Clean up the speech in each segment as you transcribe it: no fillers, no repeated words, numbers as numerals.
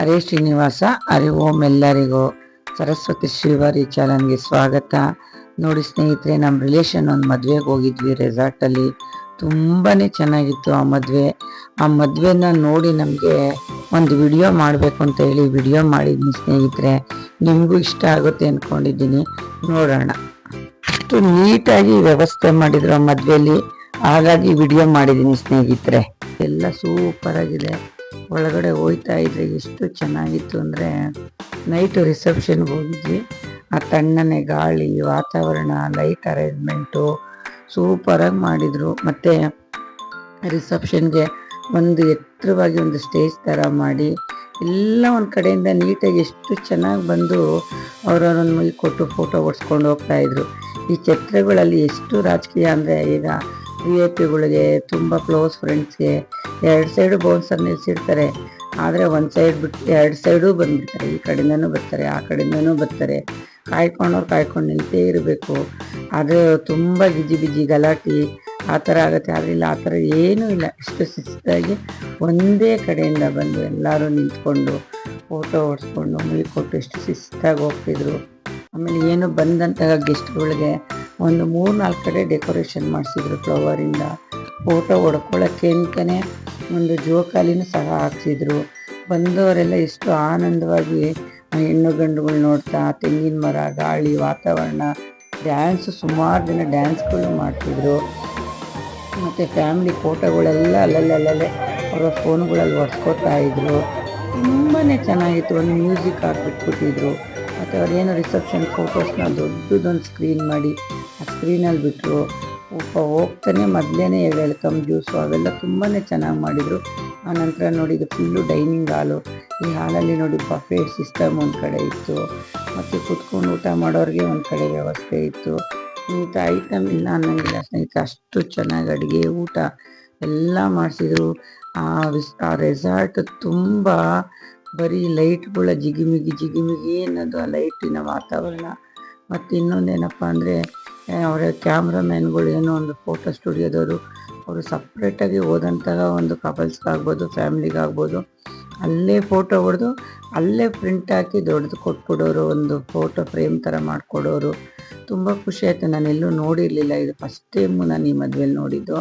ಹರೇ ಶ್ರೀನಿವಾಸ. ಹರಿ ಓಂ ಎಲ್ಲರಿಗೂ. ಸರಸ್ವತಿ ಶ್ರೀವಾರಿ ಚಾನಲ್ಗೆ ಸ್ವಾಗತ. ನೋಡಿ ಸ್ನೇಹಿತರೆ, ನಮ್ಮ ರಿಲೇಷನ್ ಒಂದು ಮದುವೆಗೆ ಹೋಗಿದ್ವಿ ರೆಸಾರ್ಟಲ್ಲಿ. ತುಂಬಾ ಚೆನ್ನಾಗಿತ್ತು ಆ ಮದುವೆ. ಆ ಮದುವೆನ ನೋಡಿ ನಮಗೆ ಒಂದು ವಿಡಿಯೋ ಮಾಡಬೇಕು ಅಂತ ಹೇಳಿ ವಿಡಿಯೋ ಮಾಡಿದ್ದೀನಿ ಸ್ನೇಹಿತರೆ. ನಿಮಗೂ ಇಷ್ಟ ಆಗುತ್ತೆ ಅಂದ್ಕೊಂಡಿದ್ದೀನಿ, ನೋಡೋಣ. ಅಷ್ಟು ನೀಟಾಗಿ ವ್ಯವಸ್ಥೆ ಮಾಡಿದ್ರು ಆ ಮದುವೆಯಲ್ಲಿ, ಹಾಗಾಗಿ ವಿಡಿಯೋ ಮಾಡಿದ್ದೀನಿ ಸ್ನೇಹಿತರೆ. ಎಲ್ಲ ಸೂಪರ್ ಆಗಿದೆ. ಒಳಗಡೆ ಹೋಯ್ತಾ ಇದ್ರೆ ಎಷ್ಟು ಚೆನ್ನಾಗಿತ್ತು ಅಂದರೆ, ನೈಟ್ ರಿಸೆಪ್ಷನ್ಗೆ ಹೋಗಿದ್ವಿ. ಆ ತಣ್ಣನೆ ಗಾಳಿ, ವಾತಾವರಣ, ಲೈಟ್ ಅರೇಂಜ್ಮೆಂಟು ಸೂಪರಾಗಿ ಮಾಡಿದರು. ಮತ್ತು ರಿಸೆಪ್ಷನ್ಗೆ ಒಂದು ಎತ್ತರವಾಗಿ ಒಂದು ಸ್ಟೇಜ್ ಥರ ಮಾಡಿ ಎಲ್ಲ ಒಂದು ಕಡೆಯಿಂದ ನೀಟಾಗಿ ಎಷ್ಟು ಚೆನ್ನಾಗಿ ಬಂದು ಅವರವರನ್ನು ಮುಗಿ ಕೊಟ್ಟು ಫೋಟೋ ಓಡಿಸ್ಕೊಂಡು ಹೋಗ್ತಾಯಿದ್ರು. ಈ ಛತ್ರಗಳಲ್ಲಿ ಎಷ್ಟು ರಾಜಕೀಯ ಅಂದರೆ, ಈಗ VIP ಗಳಿಗೆ, ತುಂಬ ಕ್ಲೋಸ್ ಫ್ರೆಂಡ್ಸ್ಗೆ 2 ಸೈಡು ಬೌನ್ಸರ್ ನಿಲ್ಲಿಸಿರ್ತಾರೆ. ಆದರೆ ಒಂದು ಸೈಡ್ ಬಿಟ್ಟು 2 ಸೈಡೂ ಬಂದುಬಿಡ್ತಾರೆ. ಈ ಕಡೆಯಿಂದನೂ ಬರ್ತಾರೆ, ಆ ಕಡೆಯಿಂದನೂ ಬರ್ತಾರೆ. ಕಾಯ್ಕೊಂಡು ನಿಂತೇ ಇರಬೇಕು. ಅದು ತುಂಬ ಗಿಜಿ ಗಲಾಟೆ ಆ ಥರ ಆಗುತ್ತೆ. ಆದರೆ ಇಲ್ಲ, ಆ ಥರ ಏನೂ ಇಲ್ಲ. ಇಷ್ಟು ಶಿಸ್ತಾಗಿ ಒಂದೇ ಕಡೆಯಿಂದ ಬಂದು ಎಲ್ಲರೂ ನಿಂತ್ಕೊಂಡು ಫೋಟೋ ಓಡಿಸ್ಕೊಂಡು ಮುಗಿ ಕೊಟ್ಟು ಎಷ್ಟು ಶಿಸ್ತಾಗಿ ಹೋಗ್ತಿದ್ರು. ಆಮೇಲೆ ಏನು ಬಂದಂತಹ ಗೆಸ್ಟ್ಗಳಿಗೆ ಒಂದು 3-4 ಕಡೆ ಡೆಕೋರೇಷನ್ ಮಾಡಿಸಿದ್ರು ಫ್ಲವರಿಂದ. ಫೋಟೋ ಹೊಡ್ಕೊಳ್ಳೋಕ್ಕೆ ಅಂತಲೇ ಒಂದು ಜೋಕಾಲಿನೂ ಸಹ ಹಾಕ್ಸಿದ್ರು. ಬಂದವರೆಲ್ಲ ಎಷ್ಟು ಆನಂದವಾಗಿ ಹೆಣ್ಣು ಗಂಡುಗಳು ನೋಡ್ತಾ, ತೆಂಗಿನ ಮರ, ಗಾಳಿ, ವಾತಾವರಣ, ಡ್ಯಾನ್ಸು, ಸುಮಾರು ಜನ ಡ್ಯಾನ್ಸ್ಗಳು ಮಾಡ್ತಿದ್ರು. ಮತ್ತು ಫ್ಯಾಮಿಲಿ ಫೋಟೋಗಳೆಲ್ಲ ಅಲ್ಲಲ್ಲೇ ಅವರ ಫೋನ್ಗಳಲ್ಲಿ ಒಡ್ಸ್ಕೊತಾ ಇದ್ರು. ತುಂಬಾ ಚೆನ್ನಾಗಿತ್ತು. ಒಂದು ಮ್ಯೂಸಿಕ್ ಹಾಕ್ಬಿಟ್ಬಿಟ್ಟಿದ್ರು. ಮತ್ತು ಅವ್ರೇನೋ ರಿಸೆಪ್ಷನ್ ಫೋಟೋಸ್ನ ದೊಡ್ಡದೊಂದು ಸ್ಕ್ರೀನ್ ಮಾಡಿ ಆ ಸ್ಕ್ರೀನಲ್ಲಿ ಬಿಟ್ಟರು. ಹೋಗ್ತಾನೆ ಮೊದಲೇ ವೆಲ್ಕಮ್ ಜ್ಯೂಸು ಅವೆಲ್ಲ ತುಂಬಾ ಚೆನ್ನಾಗಿ ಮಾಡಿದರು. ಆನಂತರ ನೋಡಿ, ಇದು ಫುಲ್ಲು ಡೈನಿಂಗ್ ಹಾಲು. ಈ ಹಾಲಲ್ಲಿ ನೋಡಿ ಬಫೆಟ್ ಸಿಸ್ಟಮ್ ಒಂದು ಕಡೆ ಇತ್ತು. ಮತ್ತು ಕುತ್ಕೊಂಡು ಊಟ ಮಾಡೋರಿಗೆ ಒಂದು ಕಡೆ ವ್ಯವಸ್ಥೆ ಇತ್ತು. ಇಂಥ ಐಟಮ್ ಇಲ್ಲ ಅನ್ನೋಂಗಿಲ್ಲ ಸ್ನೇಹಿತರೆ, ಅಷ್ಟು ಚೆನ್ನಾಗಿ ಅಡುಗೆ ಊಟ ಎಲ್ಲ ಮಾಡಿಸಿದ್ರು. ಆ ರೆಸಾರ್ಟ್ ತುಂಬ ಬರೀ ಲೈಟ್ಗಳ ಜಿಗಿಮಿಗಿ ಅನ್ನೋದು ಆ ಲೈಟಿನ ವಾತಾವರಣ. ಮತ್ತು ಇನ್ನೊಂದೇನಪ್ಪ ಅಂದರೆ, ಅವರ ಕ್ಯಾಮ್ರಾಮ್ಯಾನ್ಗಳು ಏನೋ ಒಂದು ಫೋಟೋ ಸ್ಟುಡಿಯೋದವರು, ಅವರು ಸಪ್ರೇಟಾಗಿ ಹೋದಂತಹ ಒಂದು ಕಪಲ್ಸ್ಗಾಗ್ಬೋದು, ಫ್ಯಾಮ್ಲಿಗಾಗ್ಬೋದು, ಅಲ್ಲೇ ಫೋಟೋ ಹೊಡೆದು ಅಲ್ಲೇ ಪ್ರಿಂಟ್ ಹಾಕಿ ದೊಡ್ಡದು ಕೊಟ್ಬಿಡೋರು. ಒಂದು ಫೋಟೋ ಫ್ರೇಮ್ ಥರ ಮಾಡಿಕೊಡೋರು. ತುಂಬ ಖುಷಿ ಆಯಿತು. ನಾನೆಲ್ಲೂ ನೋಡಿರಲಿಲ್ಲ, ಇದು ಫಸ್ಟ್ ಟೈಮು ನಾನು ಈ ಮದುವೆಯಲ್ಲಿ ನೋಡಿದ್ದು.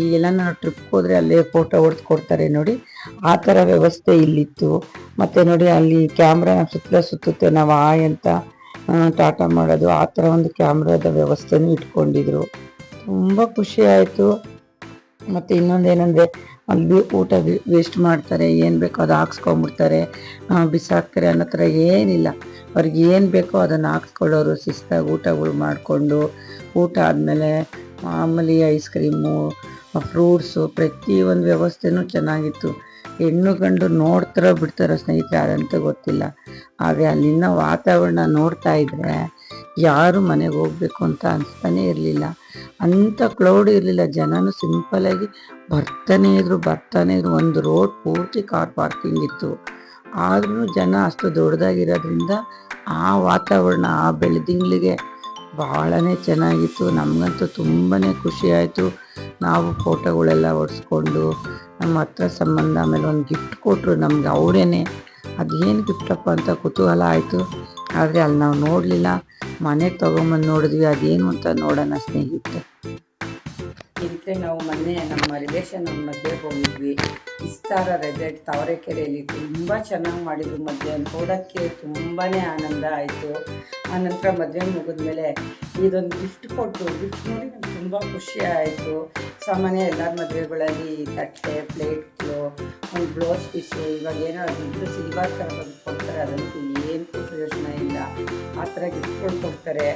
ಈಗೆಲ್ಲ ನಾವು ಟ್ರಿಪ್ಗೆ ಹೋದರೆ ಅಲ್ಲೇ ಫೋಟೋ ಹೊಡೆದು ಕೊಡ್ತಾರೆ ನೋಡಿ, ಆ ಥರ ವ್ಯವಸ್ಥೆ ಇಲ್ಲಿತ್ತು. ಮತ್ತು ನೋಡಿ, ಅಲ್ಲಿ ಕ್ಯಾಮ್ರಾ ಸುತ್ತುತ್ತೆ, ನಾವು ಆಯ್ ಅಂತ ಟಾಟಾ ಮಾಡೋದು, ಆ ಥರ ಒಂದು ಕ್ಯಾಮ್ರಾದ ವ್ಯವಸ್ಥೆನೂ ಇಟ್ಕೊಂಡಿದ್ರು. ತುಂಬ ಖುಷಿ ಆಯಿತು. ಮತ್ತು ಇನ್ನೊಂದೇನೆಂದರೆ, ಅಲ್ಲಿ ಊಟ ವೇಸ್ಟ್ ಮಾಡ್ತಾರೆ, ಏನು ಬೇಕೋ ಅದು ಹಾಕ್ಸ್ಕೊಂಬಿಡ್ತಾರೆ, ಬಿಸಾಕ್ತಾರೆ ಅನ್ನೋ ಥರ ಏನಿಲ್ಲ. ಅವ್ರಿಗೆ ಏನು ಬೇಕೋ ಅದನ್ನು ಹಾಕ್ಸ್ಕೊಳ್ಳೋರು. ಶಿಸ್ತಾಗಿ ಊಟಗಳು ಮಾಡಿಕೊಂಡು, ಊಟ ಆದಮೇಲೆ ಮಾಮೂಲಿ ಐಸ್ ಕ್ರೀಮು, ಫ್ರೂಟ್ಸು, ಪ್ರತಿಯೊಂದು ವ್ಯವಸ್ಥೆನೂ ಚೆನ್ನಾಗಿತ್ತು. ಹೆಣ್ಣು ಗಂಡು ನೋಡ್ತಾರೋ ಬಿಡ್ತಾರೋ ಸ್ನೇಹಿತರೆ, ಅದಂತೂ ಗೊತ್ತಿಲ್ಲ. ಆದರೆ ಅಲ್ಲಿನ ವಾತಾವರಣ ನೋಡ್ತಾ ಇದ್ದರೆ ಯಾರು ಮನೆಗೆ ಹೋಗಬೇಕು ಅಂತ ಅನಿಸ್ತಾನೇ ಇರಲಿಲ್ಲ. ಅಂಥ ಕ್ಲೌಡ್ ಇರಲಿಲ್ಲ. ಜನನೂ ಸಿಂಪಲಾಗಿ ಬರ್ತಾನೇ ಇದ್ರು. ಒಂದು ರೋಡ್ ಪೂರ್ತಿ ಕಾರ್ ಪಾರ್ಕಿಂಗ್ ಇತ್ತು. ಆದ್ರೂ ಜನ ಅಷ್ಟು ದೊಡ್ಡದಾಗಿರೋದ್ರಿಂದ ಆ ವಾತಾವರಣ, ಆ ಬೆಳದಿಂಗಳಿಗೆ ಭಾಳನೇ ಚೆನ್ನಾಗಿತ್ತು. ನಮಗಂತೂ ತುಂಬಾ ಖುಷಿ ಆಯಿತು. ನಾವು ಫೋಟೋಗಳೆಲ್ಲ ಹೊಡ್ಸ್ಕೊಂಡು, ನಮ್ಮ ಹತ್ರ ಸಂಬಂಧ, ಆಮೇಲೆ ಒಂದು ಗಿಫ್ಟ್ ಕೊಟ್ಟರು ನಮ್ಗೆ ಅವರೇನೆ. ಅದೇನು ಗಿಫ್ಟಪ್ಪ ಅಂತ ಕುತೂಹಲ ಆಯಿತು. ಆದರೆ ಅಲ್ಲಿ ನಾವು ನೋಡಲಿಲ್ಲ. ಮನೆಗೆ ತೊಗೊಂಬಂದು ನೋಡಿದ್ವಿ, ಅದೇನು ಅಂತ ನೋಡೋಣ ಸ್ನೇಹಿತರೆ. ನಾವು ಮೊನ್ನೆ ನಮ್ಮ ರಿಲೇಷನ್ ಮದುವೆಗೆ ಹೋಗಿದ್ವಿ. ವಿಸ್ತಾರ ರೆಸಾರ್ಟ್ ತಾವರೆಕೆರೆಯಲ್ಲಿ ತುಂಬ ಚೆನ್ನಾಗಿ ಮಾಡಿದ್ರು. ಮದುವೆ ನೋಡೋಕ್ಕೆ ತುಂಬಾ ಆನಂದ ಆಯಿತು. ಆನಂತರ ಮದುವೆ ಮುಗಿದ್ಮೇಲೆ ಇದೊಂದು ಗಿಫ್ಟ್ ಕೊಟ್ಟರು. ಗಿಫ್ಟ್ ನೋಡಿ ನಂಗೆ ತುಂಬ ಖುಷಿ ಆಯಿತು. ಸಾಮಾನ್ಯ ಎಲ್ಲರ ಮದುವೆಗಳಲ್ಲಿ ತಟ್ಟೆ, ಪ್ಲೇಟ್ಗಳು, ಒಂದು ಬ್ಲೌಸ್ ಪೀಸು, ಇವಾಗ ಏನೋ ಇಬ್ಬರು ಸಿಲ್ವರ್ ಥರ ಬಂದು ಕೊಡ್ತಾರೆ. ಅದಂತೂ ಏನು ಪ್ರಯೋಜನ ಇಲ್ಲ. ಆ ಥರ ಗಿಫ್ಟ್ಗಳು ಕೊಡ್ತಾರೆ.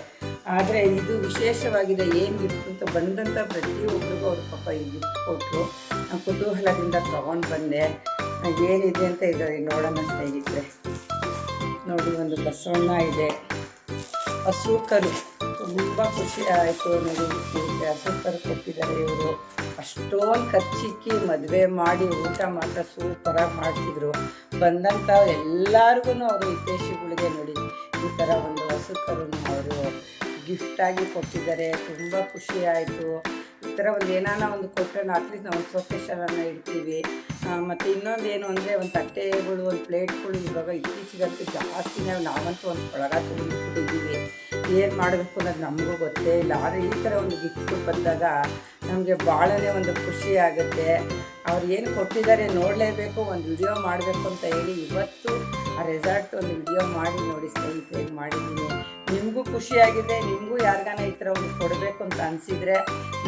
ಆದರೆ ಇದು ವಿಶೇಷವಾಗಿದೆ. ಏನು ಗಿಫ್ಟ್ ಅಂತ ಬಂದಂಥ ಪ್ರತಿಯೊಬ್ಬರಿಗೂ ಅವರು ಪಾಪ ಈ ಗಿಫ್ಟ್ ಕೊಟ್ಟರು. ನಾನು ಕುತೂಹಲದಿಂದ ತೊಗೊಂಡು ಬಂದೆ. ಏನಿದೆ ಅಂತ ಇದ್ದಾರೆ ನೋಡೋಣ ಸ್ನೇಹಿತರೆ. ನೋಡಿ, ಒಂದು ಬಸವಣ್ಣ ಇದೆ, ಹಸು ಕರು. ತುಂಬ ಖುಷಿ ಆಯಿತು. ನೋಡಿ, ಹಸು ಕರು ಕೊಟ್ಟಿದ್ದಾರೆ ಇವರು. ಅಷ್ಟೊಂದು ಖರ್ಚಿಕ್ಕಿ ಮದುವೆ ಮಾಡಿ ಊಟ ಮಾತ್ರ ಸೂಪರಾಗಿ ಮಾಡ್ತಿದ್ರು. ಬಂದಂಥ ಎಲ್ಲರಿಗೂ ಅವರು ಹಿತೈಷಿಗಳಿಗೆ ನೋಡಿ ಈ ಥರ ಒಂದು ಹಸು ಕರುನ ಅವರು ಗಿಫ್ಟಾಗಿ ಕೊಟ್ಟಿದ್ದಾರೆ. ತುಂಬ ಖುಷಿ ಆಯಿತು. ಈ ಥರ ಒಂದು ಏನಾನ ಒಂದು ಕೊಟ್ಟರೆ ಅಟ್ಲೀಸ್ಟ್ ನಾವು ಒಂದು ಶೋಕೇಶನ್ನು ಇಡ್ತೀವಿ. ಮತ್ತು ಇನ್ನೊಂದು ಏನು ಅಂದರೆ ಒಂದು ತಟ್ಟೆಗಳು, ಒಂದು ಪ್ಲೇಟ್ಗಳು ಇವಾಗ ಇತ್ತೀಚೆಗಂತೂ ಜಾಸ್ತಿನೇ ನಾವಂತೂ ಒಂದು ಕೊಳಗ ತುಂಬಿಟ್ಟಿದ್ದೀವಿ. ಏನು ಮಾಡಬೇಕು ಅನ್ನೋದು ನಮಗೂ ಗೊತ್ತೇ ಇಲ್ಲ. ಆದರೆ ಈ ಥರ ಒಂದು ಗಿಫ್ಟ್ ಬಂದಾಗ ನಮಗೆ ಭಾಳನೇ ಒಂದು ಖುಷಿ ಆಗುತ್ತೆ. ಅವ್ರು ಏನು ಕೊಟ್ಟಿದ್ದಾರೆ ನೋಡಲೇಬೇಕು, ಒಂದು ವಿಡಿಯೋ ಮಾಡಬೇಕು ಅಂತ ಹೇಳಿ ಇವತ್ತು ಆ ರೆಸಾರ್ಟ್ ಒಂದು ವಿಡಿಯೋ ಮಾಡಿ ನೋಡಿ ಸ್ನೇಹಿತರೆ ಮಾಡಿದ್ದೀನಿ. ನಿಮಗೂ ಖುಷಿಯಾಗಿದೆ. ನಿಮಗೂ ಯಾರಿಗಾನ ಈ ಥರ ಒಂದು ಕೊಡಬೇಕು ಅಂತ ಅನಿಸಿದರೆ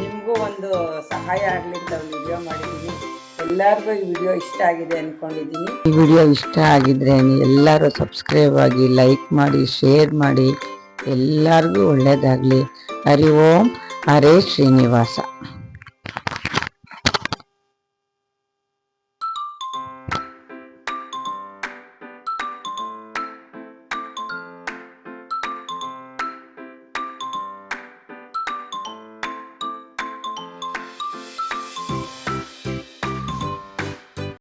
ನಿಮಗೂ ಒಂದು ಸಹಾಯ ಆಗಲಿ ಅಂತ ಒಂದು ವಿಡಿಯೋ ಮಾಡಿದ್ದೀನಿ. ಎಲ್ಲರಿಗೂ ಈ ವಿಡಿಯೋ ಇಷ್ಟ ಆಗಿದೆ ಅಂದ್ಕೊಂಡಿದ್ದೀನಿ. ಈ ವಿಡಿಯೋ ಇಷ್ಟ ಆಗಿದ್ರೆ ಎಲ್ಲರೂ ಸಬ್ಸ್ಕ್ರೈಬ್ ಆಗಿ, ಲೈಕ್ ಮಾಡಿ, ಶೇರ್ ಮಾಡಿ. ಎಲ್ಲರಿಗೂ ಒಳ್ಳೆಯದಾಗಲಿ. ಹರಿ ಓಂ. ಹರೇ ಶ್ರೀನಿವಾಸ.